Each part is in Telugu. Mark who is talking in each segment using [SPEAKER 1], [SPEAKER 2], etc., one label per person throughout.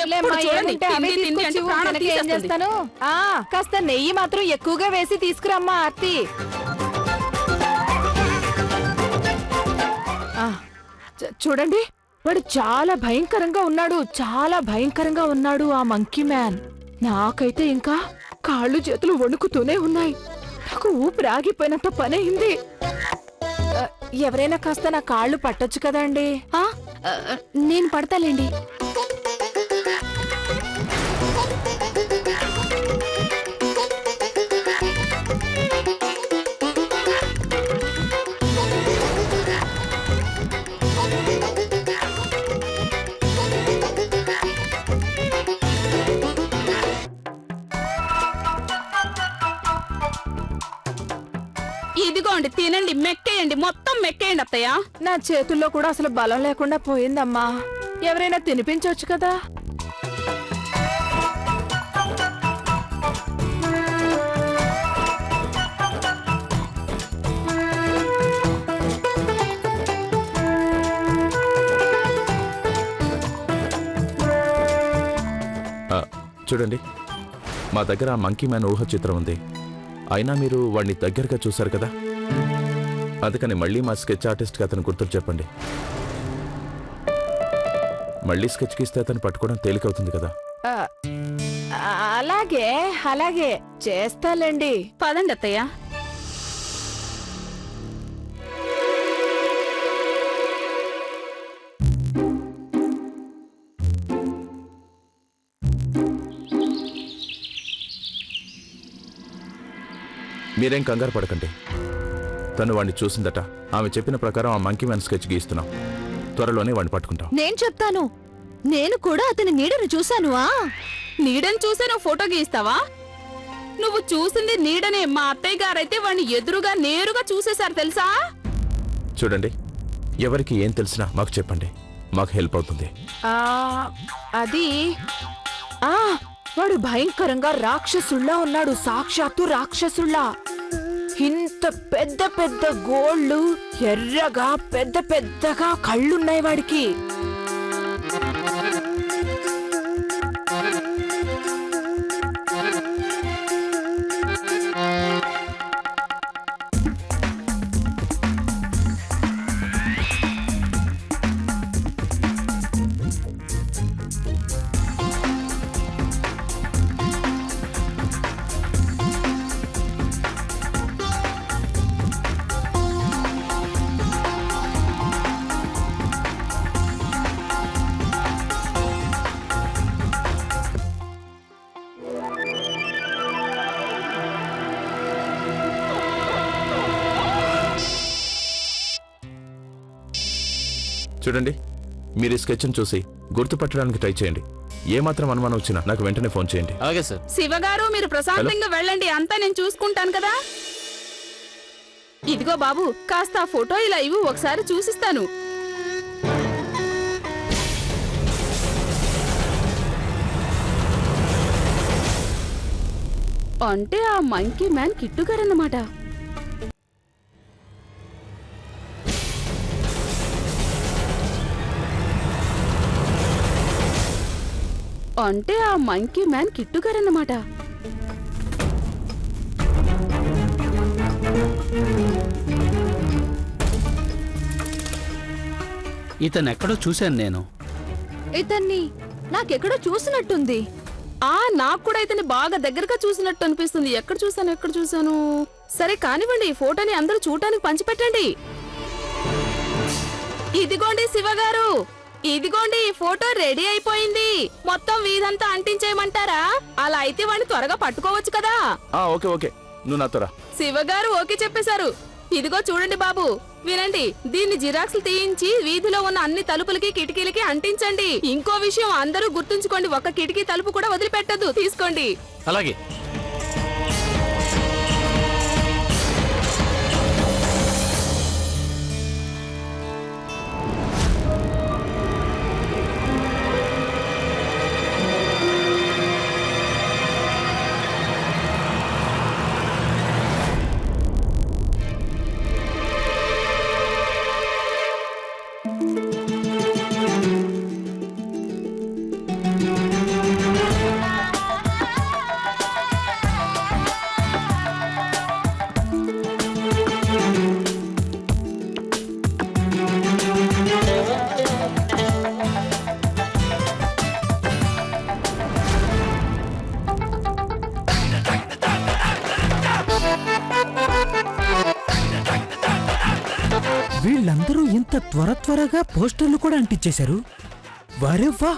[SPEAKER 1] ఎప్పుడు చూడండి తిండి తిండి అంటే ప్రాణం
[SPEAKER 2] ఏం
[SPEAKER 1] తీసేస్తుంది.
[SPEAKER 2] చేస్తాను కాస్త నెయ్యి మాత్రం ఎక్కువగా వేసి తీసుకురమ్మా ఆర్తి. చూడండి వాడు చాలా భయంకరంగా ఉన్నాడు, చాలా భయంకరంగా ఉన్నాడు ఆ మంకీ మ్యాన్. నాకైతే ఇంకా కాళ్ళు చేతులు వణుకుతూనే ఉన్నాయి. నాకు ఊపిరి ఆగిపోయినంత పనయింది. ఎవరైనా కాస్త నా కాళ్ళు పట్టొచ్చు కదండి.
[SPEAKER 1] నేను పడతాలేండి. ఇదిగోండి తినండి, మెక్కేయండి, మొత్తం మెక్కేయండి అత్తయ్య.
[SPEAKER 2] నా చేతుల్లో కూడా అసలు బలం లేకుండా పోయిందమ్మా. ఎవరైనా తినిపించవచ్చు కదా.
[SPEAKER 3] చూడండి, మా దగ్గర ఆ మంకీ మ్యాన్ ఊహ చిత్రం ఉంది. అయినా మీరు వాడిని దగ్గరగా చూశారు కదా, అందుకని మళ్ళీ మా స్కెచ్ ఆర్టిస్ట్కి అతను గుర్తుకు చెప్పండి. మళ్ళీ స్కెచ్ గీస్తే అతను పట్టుకోవడం తేలికవుతుంది కదా.
[SPEAKER 2] అలాగే అలాగే చేస్తాలేండి.
[SPEAKER 1] పదండి అత్తయ్య.
[SPEAKER 3] మీరేం కంగారు పడకండి. తను వాడిని చూసిందట. ఆమె చెప్పిన ప్రకారం ఆ మంకీ మ్యాన్ స్కెచ్ గీస్తున్నాం. త్వరలోనే వాడిని పట్టుకుంటాం.
[SPEAKER 4] నేను చెప్తాను, నేను కూడా అతని నీడను చూశాను.
[SPEAKER 1] నీడని చూసే నువ్వు ఫోటో గీస్తావా? నువ్వు చూసింది నీడనే. మా అత్తయ్య గారైతే వాడిని ఎదురుగా నేరుగా చూసేశారు తెలుసా.
[SPEAKER 3] చూడండి, ఎవరికి ఏం తెలిసినా మాకు చెప్పండి, మాకు హెల్ప్ అవుతుంది.
[SPEAKER 2] అది వాడు భయంకరంగా రాక్షసుల్లా ఉన్నాడు, సాక్షాత్తు రాక్షసుల్లా. ఇంత పెద్ద పెద్ద గోళ్ళు, ఎర్రగా పెద్ద పెద్దగా కళ్ళున్నాయి వాడికి.
[SPEAKER 3] చూడండి, మీరు ఈ స్కెచ్ను చూసి గుర్తుపట్టడానికి ట్రై చేయండి. ఏమాత్రం అనుమానం వచ్చినా నాకు వెంటనే ఫోన్ చేయండి.
[SPEAKER 5] అలాగే సార్.
[SPEAKER 1] శివగారు మీరు ప్రశాంతంగా వెళ్ళండి, అంతా నేను చూసుకుంటాను కదా. ఇదిగో బాబు, కాస్త ఆ ఫోటో ఇలా ఇవ్వు, ఒకసారి చూసిస్తాను. అంటే ఆ మంకీ మ్యాన్ కిట్టు గారన్నమాట. అంటే ఆ మంకీ మ్యాన్ కిట్టు గారన్నమాట.
[SPEAKER 5] ఇతనెక్కడో చూశాను నేను.
[SPEAKER 4] ఇతన్ని నాకెక్కడో చూసినట్టుంది.
[SPEAKER 1] నాకు కూడా ఇతన్ని బాగా దగ్గరగా చూసినట్టు అనిపిస్తుంది. ఎక్కడ చూసాను? సరే కానివ్వండి, ఈ ఫోటోని అందరూ చూడటానికి పంచిపెట్టండి. ఇదిగోండి శివగారు, ఇదిగోండి ఈ ఫోటో రెడీ అయిపోయింది. మొత్తం వీధంతా అంటించేయమంటారా? అలా అయితే వాడిని త్వరగా పట్టుకోవచ్చు కదా.
[SPEAKER 3] ఓకే ఓకే, నువ్వు నాతో రా.
[SPEAKER 1] శివగారు ఓకే చెప్పేశారు. ఇదిగో చూడండి బాబు, వినండి, దీన్ని జిరాక్స్లు తీయించి వీధిలో ఉన్న అన్ని తలుపులకి కిటికీలకి అంటించండి. ఇంకో విషయం అందరూ గుర్తుంచుకోండి, ఒక్క కిటికీ తలుపు కూడా వదిలిపెట్టద్దు. తీసుకోండి.
[SPEAKER 5] అలాగే.
[SPEAKER 6] త్వర త్వరగా పోస్టర్లు కూడా అంటించేశారు. వరేవ్వా!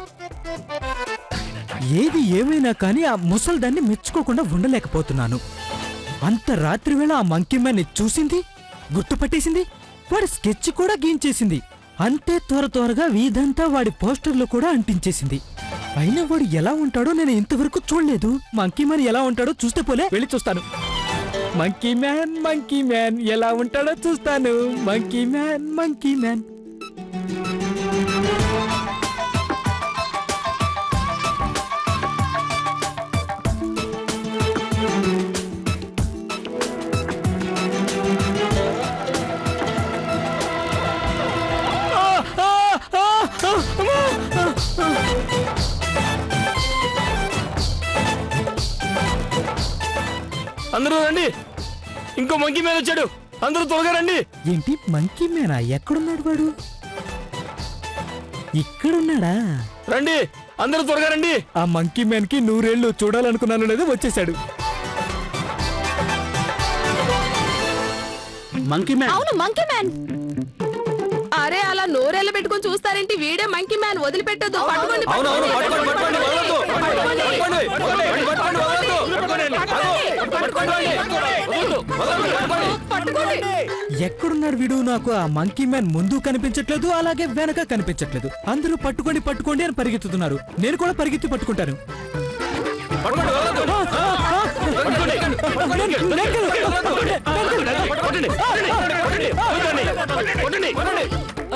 [SPEAKER 6] ఏది ఏమైనా కానీ ఆ ముసల్దాన్ని మెచ్చుకోకుండా ఉండలేకపోతున్నాను. అంత రాత్రి వేళ ఆ మంకీ మ్యాన్ చూసింది, గుర్తుపట్టేసింది, వాడి స్కెచ్ కూడా గీయించేసింది. అంతే త్వరగా వీధంతా వాడి పోస్టర్లు కూడా అంటించేసింది. అయినా వాడు ఎలా ఉంటాడో నేను ఇంతవరకు చూడలేదు. మంకీ మ్యాన్ ఎలా ఉంటాడో చూస్తే పోలే, వెళ్ళి చూస్తాను. మంకీ మ్యాన్ ఎలా ఉంటాడో చూస్తాను. Monkey man.
[SPEAKER 7] అందరూ రండి, ఇంకో మంకీ మ్యాన్ వచ్చాడు, అందరూ త్వరగా రండి.
[SPEAKER 6] ఏంటి మంకీ మ్యానా? ఎక్కడున్నాడు వాడు? ఇక్కడున్నాడా?
[SPEAKER 7] రండి, అందరూ త్వరగా రండి.
[SPEAKER 6] ఆ మంకీ మ్యాన్ కి 100 ఏళ్ళు చూడాలనుకున్నాను లేదా వచ్చేసాడు.
[SPEAKER 5] మంకీ మ్యాన్
[SPEAKER 4] అవును మంకీ మ్యాన్.
[SPEAKER 1] అరే అలా నోరెళ్ళ పెట్టుకొని చూస్తారేంటి? వీడే మంకీ మ్యాన్, వదిలిపెట్టొద్దు. పట్టుకోండి,
[SPEAKER 7] అవునవును,
[SPEAKER 1] పట్టుకోండి,
[SPEAKER 7] పట్టుకోండి, వదలొద్దు. పట్టుకోండి,
[SPEAKER 1] పట్టుకోండి.
[SPEAKER 6] ఎక్కడున్నాడు వీడు? నాకు ఆ మంకీ మ్యాన్ ముందు కనిపించట్లేదు, అలాగే వెనక కనిపించట్లేదు. అందరూ పట్టుకోండి అని పరిగెత్తుతున్నారు. నేను కూడా పరిగెత్తి పట్టుకుంటాను.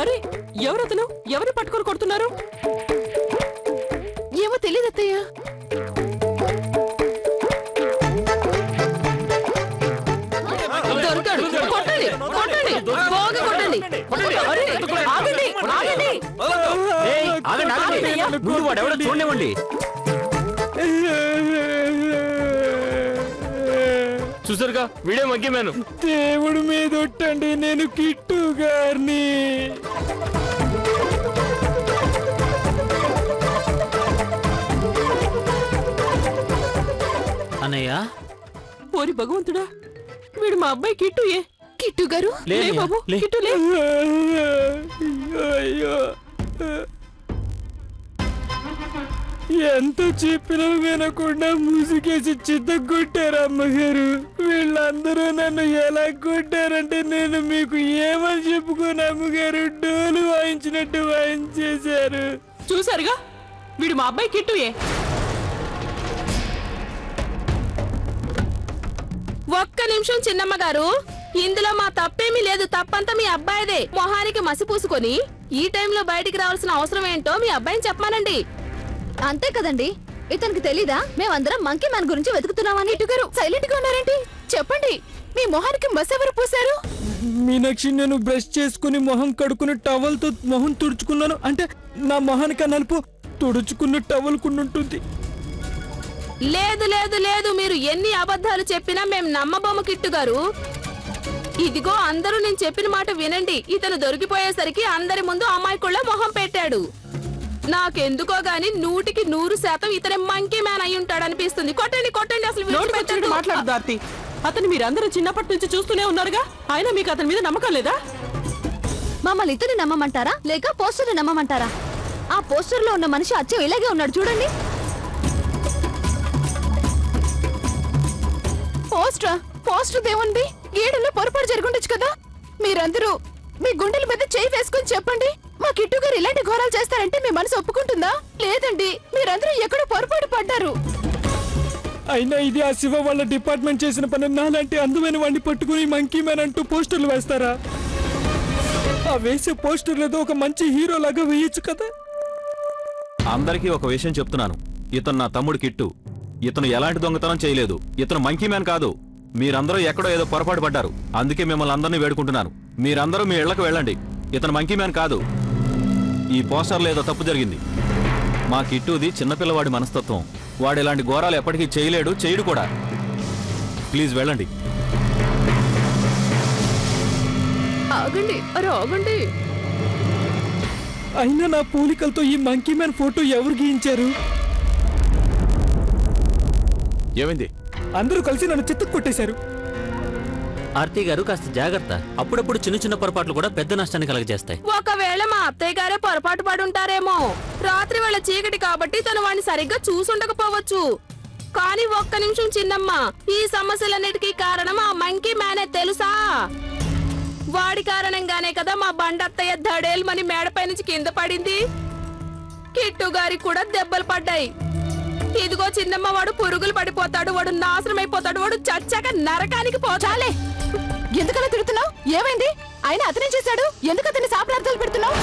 [SPEAKER 2] అరే ఎవరతను? ఎవరు పట్టుకొని కొడుతున్నారు? ఏమో తెలియదు అత్తయ్య.
[SPEAKER 1] దొరికాడు. కొట్టండి, కొట్టండి, బాగా కొట్టండి. అరే, ఆగండి, ఆగండి.
[SPEAKER 7] ముందు వాడు ఎవడో చూడనివ్వండి. చూసారుగా, వీడే మంకీ మ్యాన్.
[SPEAKER 6] దేవుడి మీద ఒట్టండి, నేను కిట్టు గారిని.
[SPEAKER 5] అన్నయ్య,
[SPEAKER 2] ఓరి భగవంతుడా, వీడు మా అబ్బాయి కిట్టుయే. కిట్టు గారు
[SPEAKER 5] లే
[SPEAKER 2] లే బాబు,
[SPEAKER 5] లే.
[SPEAKER 2] కిట్టు లే.
[SPEAKER 6] అయ్యో, ఎంత చెప్పినా వినకుండా ముసుగేసి చిత్తగొట్టారు అమ్మగారు. వీళ్ళందరూ నన్ను ఎలా కొట్టారంటే నేను మీకు ఏమని చెప్పుకోను అమ్మగారు. డోలు వాయించినట్టు వాయించేశారు.
[SPEAKER 2] చూసారుగా, వీడు మా అబ్బాయి కిట్టుయే.
[SPEAKER 1] ఒక్క నిమిషం చిన్నమ్మ గారు, ఇందులో మా తప్పేమీ లేదు. తప్పంతా మీ అబ్బాయిదే. మొహానికి మసి పూసుకొని ఈ టైంలో బయటికి రావాల్సిన అవసరం ఏంటో మీ అబ్బాయిని చెప్పమానండి.
[SPEAKER 4] అంతే కదండి, ఇతనికి తెలీదా మేమందరం మంకీ మ్యాన్ గురించి వెతుకుతున్నామని?
[SPEAKER 2] కిట్టు గారు సైలెంట్ గా ఉన్నారేంటి? చెప్పండి, మీ మొహానికి మసి ఎవరు పూశారు?
[SPEAKER 6] మీనాక్షి, నేను బ్రష్ చేసుకుని మొహం కడుక్కుని టవల్తో మొహం తుడుచుకున్నాను. అంటే నా మొహానికి ఆ నలుపు తుడుచుకున్న టవల్ కుండుంటుంది.
[SPEAKER 1] లేదు లేదు లేదు, మీరు ఎన్ని అబద్ధాలు చెప్పినా మేం నమ్మబోము కిట్టు గారు. ఇదిగో అందరూ నేను చెప్పిన మాట వినండి. ఇతను దొరికిపోయేసరికి అందరి ముందు అమాయకుళ్ళ మొహం పెట్టాడు. నాకెందుకో గాని 100% ఇతనే మంకీ మ్యాన్ అయి ఉంటాడు అనిపిస్తుంది. కొట్టండి, కొట్టండి, అసలు
[SPEAKER 2] నోటి
[SPEAKER 1] విడిచిపెట్టండి.
[SPEAKER 2] వచ్చినట్టు మాట్లాడు దార్తి. అతను మీరందరూ చిన్నప్పటి నుంచి చూస్తూనే ఉన్నారుగా, అయినా మీకు అతని మీద నమ్మకం లేదా?
[SPEAKER 4] మమ్మల్ని ఇతని నమ్మమంటారా లేక పోస్టర్ నమ్మమంటారా? ఆ పోస్టర్ లో ఉన్న మనిషి అచ్చం ఇలాగే ఉన్నాడు చూడండి.
[SPEAKER 2] పోస్టర్ దేవుంది, గీడలో పొరపాటు జరుగుండొచ్చు కదా. మీరందరూ మీ గుండెల మీద చేయి వేసుకొని చెప్పండి, మా కిట్టు గారు ఇలాంటి ఘోరాలు చేస్తారంటే మీ మనసు ఒప్పుకుంటుందా? లేదండి, మీరందరూ ఎక్కడో పొరపాటు పడ్డారు.
[SPEAKER 6] అయినా ఇది ఆ శివ వాళ్ళ డిపార్ట్మెంట్ చేసిన పని. నాలాంటి అందమైన వాడిని పట్టుకుని మంకీ మ్యాన్ అంటూ పోస్టర్లు వేస్తారా? ఆ వేసే పోస్టర్లతో ఒక మంచి హీరో లాగా వేయచ్చు కదా.
[SPEAKER 8] అందరికీ ఒక విషయం చెప్తున్నాను, ఇతను నా తమ్ముడు కిట్టు. ఇతను ఎలాంటి దొంగతనం చేయలేదు. ఇతను మంకీ మ్యాన్ కాదు. మీరందరూ ఎక్కడో ఏదో పొరపాటు పడ్డారు. అందుకే మిమ్మల్ని అందరినీ వేడుకుంటున్నాను, మీరందరూ మీ ఇళ్లకు వెళ్ళండి. ఇతను మంకీ మ్యాన్ కాదు. ఈ పోస్టర్లో ఏదో తప్పు జరిగింది. మా కిట్టుది చిన్నపిల్లవాడి మనస్తత్వం. వాడు ఇలాంటి ఘోరాలు ఎప్పటికీ చేయలేడు, చేయడు కూడా. ప్లీజ్ వెళ్ళండి.
[SPEAKER 1] ఆగండి, అరే ఆగండి.
[SPEAKER 6] అయినా నా పోలికలతో ఈ మంకీ మ్యాన్ ఫోటో ఎవరు గీయించారు?
[SPEAKER 3] ఏమైంది?
[SPEAKER 6] అందరూ కలిసి నన్ను చిత్తు కొట్టేశారు.
[SPEAKER 5] ఆర్తి గారు కాస్త జాగ్రత్త. అప్పుడప్పుడు చిన్న చిన్న పొరపాట్లు కూడా పెద్ద నష్టాన్ని కలగజేస్తాయి.
[SPEAKER 1] ఒకవేళ మా అత్తయ్య గారే పొరపాటు పడుంటారేమో. రాత్రి వేళ చీకటి కాబట్టి తను వాడిని సరిగ్గా చూసుండకపోవచ్చు. కానీ ఒక్క నిమిషం చిన్నమ్మ, ఈ సమస్యలన్నిటికీ కారణం ఆ మంకీ మ్యానే తెలుసా? వాడి కారణంగానే కదా మా బండత్తయ్య ధడేల్మని మేడపై నుంచి కింద పడింది. కిట్టు గారికి కూడా దెబ్బలు పడ్డాయి. ఇదిగో చిన్నమ్మ, వాడు పురుగులు పడిపోతాడు, వాడు నాశనం అయిపోతాడు, వాడు చచ్చాక నరకానికి పోతాలే.
[SPEAKER 2] ఎందుకలా తిడుతున్నావు? ఏమైంది? ఆయన అతనే చేశాడు, ఎందుకు అతన్ని శాపనార్థాలు పెడుతున్నావు?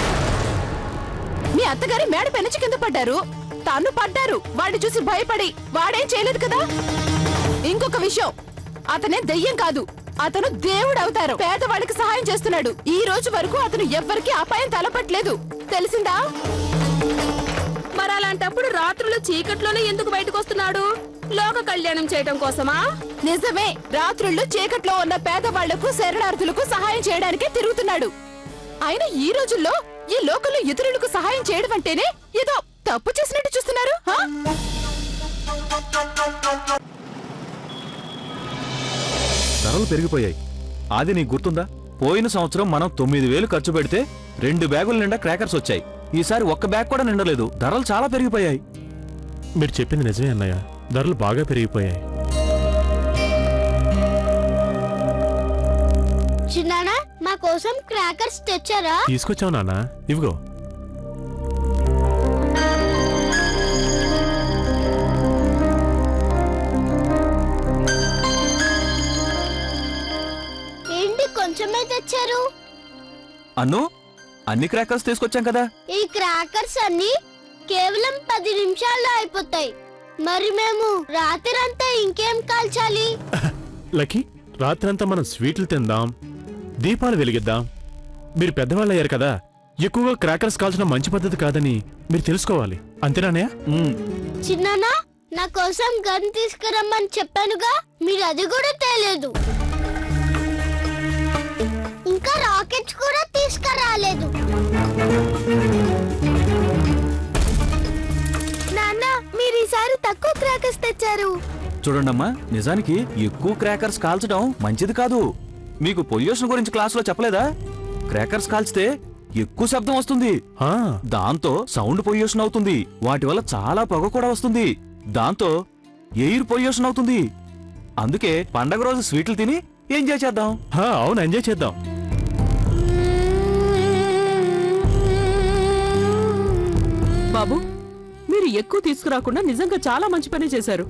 [SPEAKER 2] మీ అత్తగారి మేడ పెనచి కింద పడ్డారు, తను పడ్డారు. వాడిని చూసి భయపడి వాడేం చేయలేదు కదా. ఇంకొక విషయం, అతనే దెయ్యం కాదు, అతను దేవుడు అవుతారు. పేదవాళ్ళకి సహాయం చేస్తున్నాడు. ఈ రోజు వరకు అతను ఎవ్వరికీ అపాయం తలపట్లేదు, తెలిసిందా?
[SPEAKER 1] మరి అలాంటప్పుడు రాత్రులు చీకట్లోనే ఎందుకు బయటకు వస్తున్నాడు? లోక కళ్యాణం చేయటం కోసమా?
[SPEAKER 2] నిజమే, రాత్రుళ్ళు చీకట్లో ఉన్న పేదవాళ్లకు శరణార్థులకు సహాయం చేయడానికి తిరుగుతున్నాడు. ఆయన ఈ రోజుల్లో ఈ లోకంలో ఇతరులకు సహాయం చేయడం అంటేనే ఏదో తప్పు చేసినట్టు చూస్తున్నారు. హా?
[SPEAKER 8] ధరలు పెరిగిపోయాయి. అది నీకు గుర్తుందా? పోయిన సంవత్సరం మనం 9,000 ఖర్చు పెడితే 2 బ్యాగుల నిండా క్రాకర్స్ వచ్చాయి. ఈసారి ఒక్క బ్యాగ్ కూడా నిండలేదు. ధరలు చాలా పెరిగిపోయాయి.
[SPEAKER 9] మీరు చెప్పింది నిజమే అన్నయ్య, ధరలు బాగా పెరిగిపోయాయి.
[SPEAKER 10] చిన్నానా, మా కోసం క్రాకర్స్ తెచ్చారా?
[SPEAKER 9] తీసుకొచ్చావు నాన్న, ఇవిగో.
[SPEAKER 10] ఏంటి కొంచెమే తెచ్చారు?
[SPEAKER 8] అన్ను, అన్ని క్రాకర్స్ తీసుకొచ్చాం కదా.
[SPEAKER 10] ఈ క్రాకర్స్ అన్ని కేవలం 10 నిమిషాల్లో అయిపోతాయి. మరి మేము రాత్రంతా ఇంకేం కాల్చాలి?
[SPEAKER 9] లక్కీ, రాత్రంతా మనం స్వీట్లు తిందాం, దీపాలు వెలిగిద్దాం. మీరు పెద్దవాళ్ళు అయ్యారు కదా, ఎక్కువగా క్రాకర్స్ కాల్చడం మంచి పద్ధతి కాదని మీరు తెలుసుకోవాలి. అంతేనానయ్య?
[SPEAKER 10] చిన్నానా, నా కోసం గన్ తీసుకురమ్మని చెప్పానుగా, మీరు అది కూడా తేలేదు. ఇంకా రాకెట్స్ కూడా తీసుకురాలేదు. నాన్న, మీరు ఈసారి తక్కువ క్రాకర్స్ తెచ్చారు.
[SPEAKER 8] చూడండమ్మా, నిజానికి ఎక్కువ క్రాకర్స్ కాల్చడం మంచిది కాదు. మీకు పొల్యూషన్ గురించి క్లాసులో చెప్పలేదా? క్రాకర్స్ కాల్చితే ఎక్కువ శబ్దం వస్తుంది, దాంతో సౌండ్ పొల్యూషన్ అవుతుంది. వాటి వల్ల చాలా పొగ కూడా వస్తుంది, దాంతో ఎయిర్ పొల్యూషన్ అవుతుంది. అందుకే పండగ రోజు స్వీట్లు తిని ఎంజాయ్ చేద్దాం.
[SPEAKER 9] అవును, ఎంజాయ్ చేద్దాం.
[SPEAKER 2] బాబు, మీరు ఎక్కువ తీసుకురాకుండా నిజంగా చాలా మంచి పని చేశారు.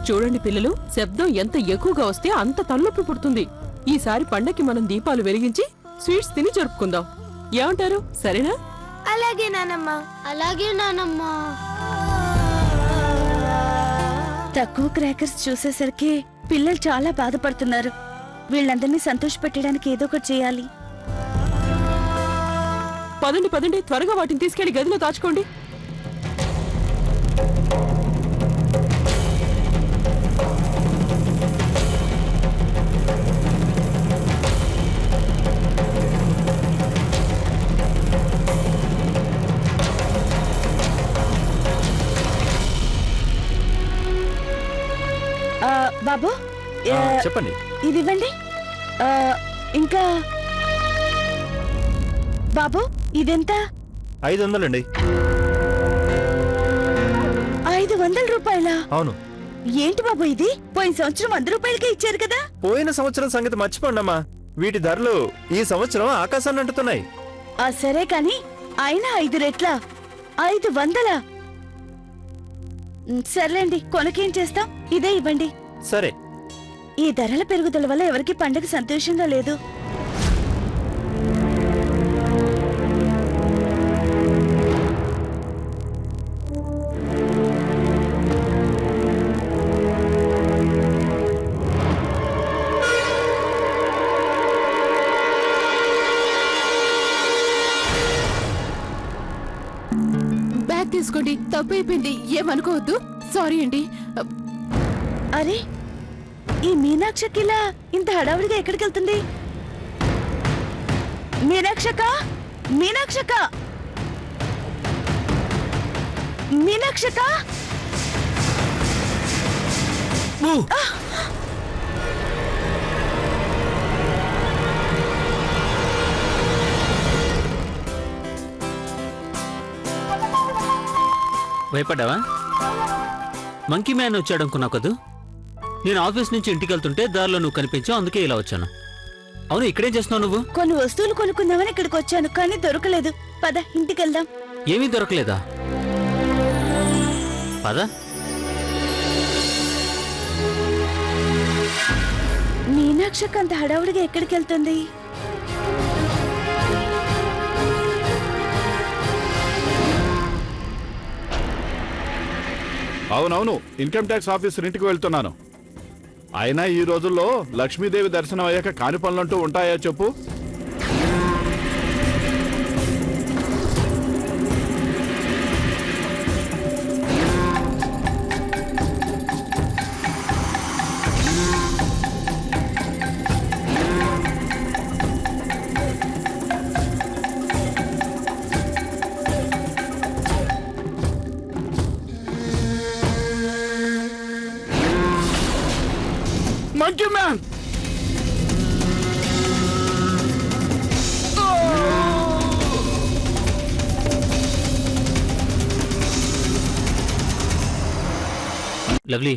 [SPEAKER 2] చూడండి పిల్లలు, శబ్దం ఎంత ఎక్కువగా వస్తే అంత తలనొప్పి పుడుతుంది. ఈసారి పండక్కి మనం దీపాలు వెలిగించి స్వీట్స్ తిని జరుపుకుందాం. ఏమంటారు? సరేనా?
[SPEAKER 10] అలాగే నానమ్మా. అలాగే నానమ్మా.
[SPEAKER 4] తక్కువ క్రాకర్స్ చూసేసరికి పిల్లలు చాలా బాధపడుతున్నారు. వీళ్ళందరినీ సంతోషపెట్టడానికి ఏదో ఒకటి చేయాలి.
[SPEAKER 2] పదండి పదండి, త్వరగా వాటిని తీసుకెళ్లి గదిలో దాచుకోండి.
[SPEAKER 4] బాబు,
[SPEAKER 8] చెప్పండి.
[SPEAKER 4] ఇది ఇవ్వండి. ఇంకా బాబు, ఇదెంత?
[SPEAKER 8] 500 అండి.
[SPEAKER 4] 500 రూపాయలా?
[SPEAKER 8] అవును.
[SPEAKER 4] ఏంటి బాబు ఇది? పోయిన సంవత్సరం 100 రూపాయలకే ఇచ్చారు కదా.
[SPEAKER 11] పోయిన సంవత్సరం సంగతి మర్చిపోండమ్మా, వీటి ధరలు ఈ సంవత్సరం ఆకాశాన్ని అంటున్నాయి.
[SPEAKER 4] సరే కాని అయినా 5 రెట్ల 500. సర్లేండి, కొనకేం చేస్తాం, ఇదే ఇవ్వండి.
[SPEAKER 11] సరే.
[SPEAKER 4] ఈ ధరల పెరుగుదల వల్ల ఎవరికి పండగ సంతోషంగా లేదు.
[SPEAKER 2] బ్యాగ్ తీసుకోండి, తప్పు అయిపోయింది, ఏమనుకోవద్దు. సారీ అండి.
[SPEAKER 4] అరే, ఈ మీనాక్షకిలా ఇంత హడావుడిగా ఎక్కడికి వెళ్తుంది? మీనాక్షక, మీనాక్షక, మీనాక్షక.
[SPEAKER 5] భయపడ్డావా? మంకీ మ్యాన్ వచ్చాడు అనుకున్నావు కదూ. నేను ఆఫీస్ నుంచి ఇంటికి వెళ్తుంటే దారిలో నువ్వు కనిపించావు, అందుకే ఇలా వచ్చాను. అవును, ఇక్కడేం చేస్తున్నావు నువ్వు?
[SPEAKER 4] కొన్ని వస్తువులు కొనుక్కుందామని ఇక్కడికి వచ్చాను, కానీ దొరకలేదు. పద ఇంటికి వెళ్దాం.
[SPEAKER 5] ఏమీ దొరకలేదా? పద.
[SPEAKER 4] మీనాక్షకి అంత హడావుడిగా ఎక్కడికి వెళ్తుంది?
[SPEAKER 12] అవునవును, ఇన్కమ్ ట్యాక్స్ ఆఫీసర్ ఇంటికి వెళ్తున్నాను. అయినా ఈ రోజుల్లో లక్ష్మీదేవి దర్శనం అయ్యాక కాని పనులంటూ ఉంటాయా చెప్పు?
[SPEAKER 7] Monkey man!
[SPEAKER 5] లవ్లీ,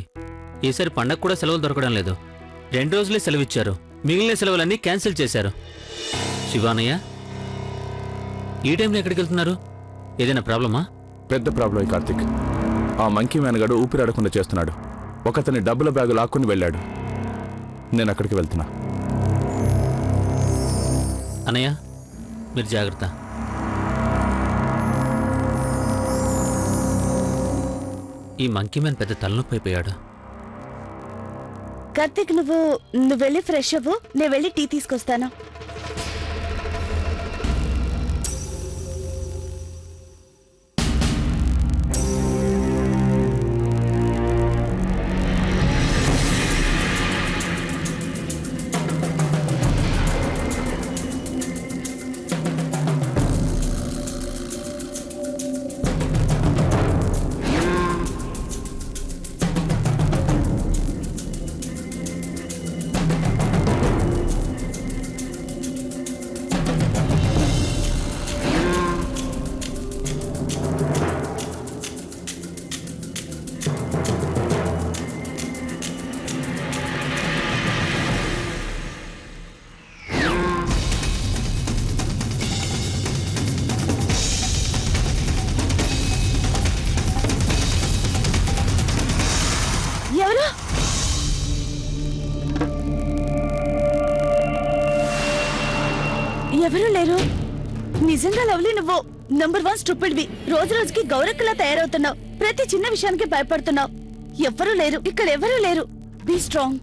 [SPEAKER 5] ఈసారి పండగ కూడా సెలవులు దొరకడం లేదు. 2 రోజులే సెలవు ఇచ్చారు, మిగిలిన సెలవులన్నీ క్యాన్సిల్ చేశారు. శివానయ్య, ఈ టైంలో ఎక్కడికి వెళ్తున్నారు? ఏదైనా ప్రాబ్లమా?
[SPEAKER 3] పెద్ద ప్రాబ్లం కార్తిక్. ఆ మంకీ మ్యాన్ గడు ఊపిరాడకుండా చేస్తున్నాడు. ఒకతని డబ్బుల బ్యాగు లాక్కుని వెళ్ళాడు. నేను అక్కడికి వెళ్తున్నా.
[SPEAKER 5] అన్నయ్య, మీరు జాగ్రత్త. ఈ మంకీ మ్యాన్ పెద్ద తలనొప్పి అయిపోయాడు.
[SPEAKER 4] కార్తీక్, నువ్వు వెళ్ళి ఫ్రెష్ అవ్వు, నేను వెళ్ళి టీ తీసుకొస్తాను. ఎవరు? ఎవరు లేరు. నిజంగా లవ్లీ, నువ్వు నంబర్ 1 స్టూపిడ్వి. రోజు రోజుకి గౌరక్కలా తయారవుతున్నావు. ప్రతి చిన్న విషయానికి భయపడుతున్నావు. ఎవ్వరూ లేరు ఇక్కడ, ఎవరూ లేరు. Be strong.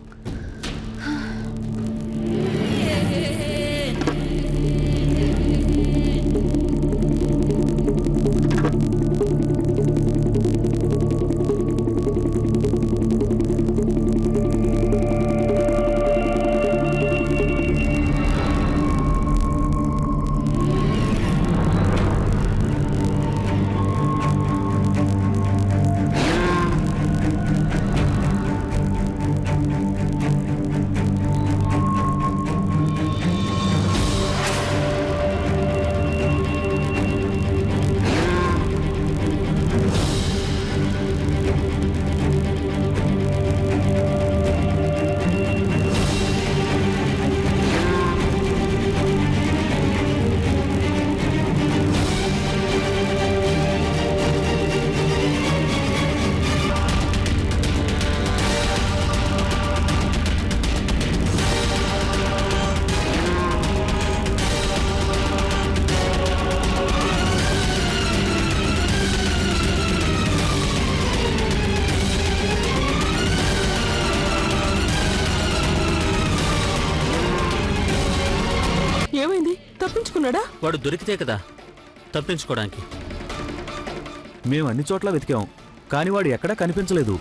[SPEAKER 2] ఏమైంది? తప్పించుకున్నాడా?
[SPEAKER 5] వాడు దొరికితే కదా తప్పించుకోవడానికి.
[SPEAKER 8] మేము అన్ని చోట్ల వెతికాం, కానీ వాడు ఎక్కడా కనిపించలేదు.